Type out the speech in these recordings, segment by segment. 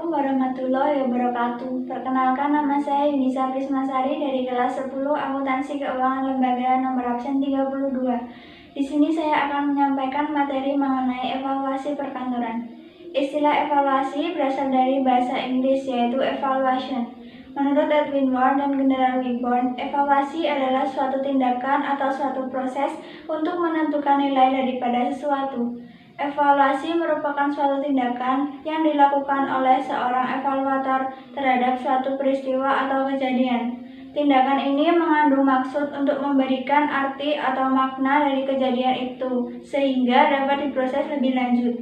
Assalamualaikum warahmatullahi wabarakatuh. Perkenalkan, nama saya Yunisa Prismasari dari kelas 10 Akuntansi Keuangan Lembaga nomor absen 32. Di sini saya akan menyampaikan materi mengenai evaluasi perkantoran. Istilah evaluasi berasal dari bahasa Inggris yaitu evaluation. Menurut Edwin Ward dan General Wigborn, evaluasi adalah suatu tindakan atau suatu proses untuk menentukan nilai daripada sesuatu. Evaluasi merupakan suatu tindakan yang dilakukan oleh seorang evaluator terhadap suatu peristiwa atau kejadian. Tindakan ini mengandung maksud untuk memberikan arti atau makna dari kejadian itu, sehingga dapat diproses lebih lanjut.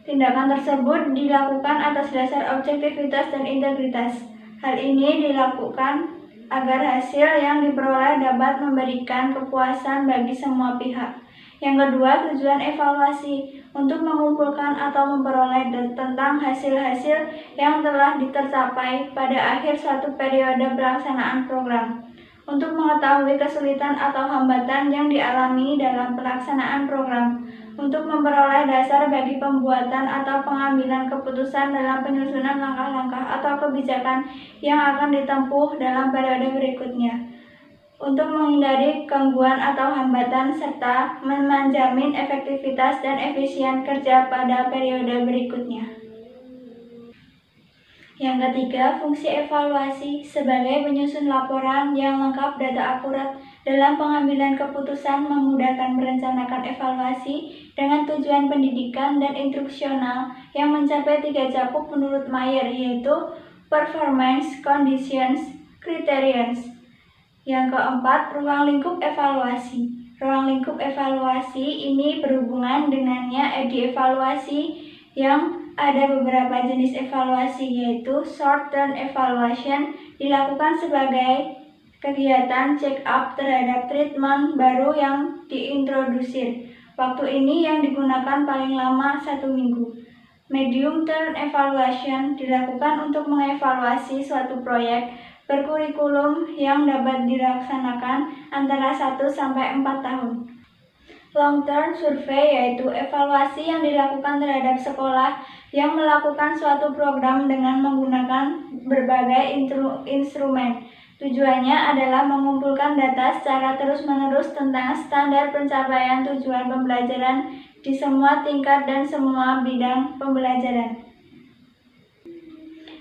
Tindakan tersebut dilakukan atas dasar objektivitas dan integritas. Hal ini dilakukan agar hasil yang diperoleh dapat memberikan kepuasan bagi semua pihak. Yang kedua, tujuan evaluasi untuk mengumpulkan atau memperoleh tentang hasil-hasil yang telah tercapai pada akhir suatu periode pelaksanaan program. Untuk mengetahui kesulitan atau hambatan yang dialami dalam pelaksanaan program. Untuk memperoleh dasar bagi pembuatan atau pengambilan keputusan dalam penyusunan langkah-langkah atau kebijakan yang akan ditempuh dalam periode berikutnya. Untuk menghindari gangguan atau hambatan serta menjamin efektivitas dan efisien kerja pada periode berikutnya. Yang ketiga, fungsi evaluasi sebagai penyusun laporan yang lengkap data akurat dalam pengambilan keputusan, memudahkan merencanakan evaluasi dengan tujuan pendidikan dan instruksional yang mencapai 3 cakup menurut Mayer, yaitu performance, conditions, criterions. Yang keempat, ruang lingkup evaluasi. Ruang lingkup evaluasi ini berhubungan dengannya dievaluasi yang ada beberapa jenis evaluasi, yaitu short-term evaluation dilakukan sebagai kegiatan check-up terhadap treatment baru yang diintrodusir. Waktu ini yang digunakan paling lama 1 minggu. Medium-term evaluation dilakukan untuk mengevaluasi suatu proyek berkurikulum yang dapat dilaksanakan antara 1 sampai 4 tahun. Long-term survey yaitu evaluasi yang dilakukan terhadap sekolah yang melakukan suatu program dengan menggunakan berbagai instrumen. Tujuannya adalah mengumpulkan data secara terus-menerus tentang standar pencapaian tujuan pembelajaran di semua tingkat dan semua bidang pembelajaran.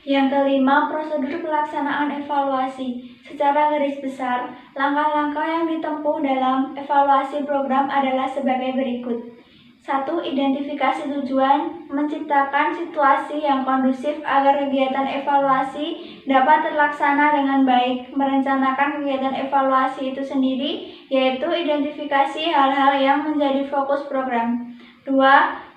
Yang kelima, prosedur pelaksanaan evaluasi. Secara garis besar, langkah-langkah yang ditempuh dalam evaluasi program adalah sebagai berikut. 1. Identifikasi tujuan, menciptakan situasi yang kondusif agar kegiatan evaluasi dapat terlaksana dengan baik, merencanakan kegiatan evaluasi itu sendiri, yaitu identifikasi hal-hal yang menjadi fokus program. 2.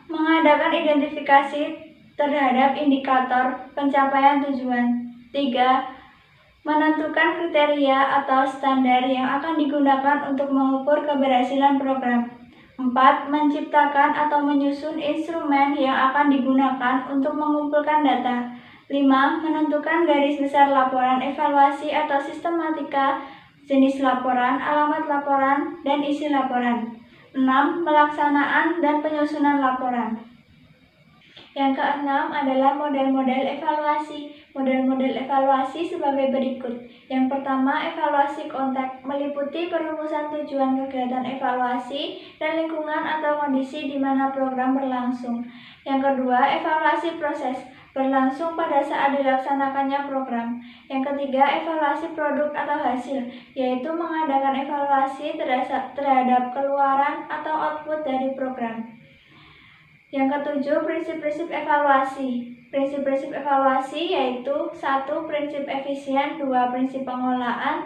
Mengadakan identifikasi terhadap indikator pencapaian tujuan. 3. Menentukan kriteria atau standar yang akan digunakan untuk mengukur keberhasilan program. 4. Menciptakan atau menyusun instrumen yang akan digunakan untuk mengumpulkan data. 5. Menentukan garis besar laporan evaluasi atau sistematika, jenis laporan, alamat laporan, dan isi laporan. 6. Pelaksanaan dan penyusunan laporan. Yang keenam adalah model-model evaluasi. Model-model evaluasi sebagai berikut. Yang pertama, evaluasi konteks meliputi perumusan tujuan kegiatan evaluasi dan lingkungan atau kondisi di mana program berlangsung. Yang kedua, evaluasi proses berlangsung pada saat dilaksanakannya program. Yang ketiga, evaluasi produk atau hasil, yaitu mengadakan evaluasi terhadap keluaran atau output dari program. Yang ketujuh, prinsip-prinsip evaluasi. Prinsip-prinsip evaluasi yaitu 1. Prinsip efisien, 2. Prinsip pengelolaan,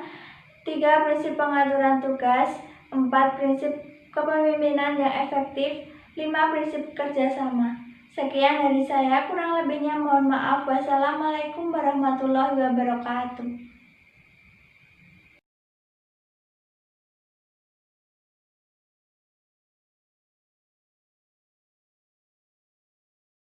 3. Prinsip pengaturan tugas, 4. Prinsip kepemimpinan yang efektif, 5. Prinsip kerjasama. Sekian dari saya, kurang lebihnya mohon maaf. Wassalamualaikum warahmatullahi wabarakatuh.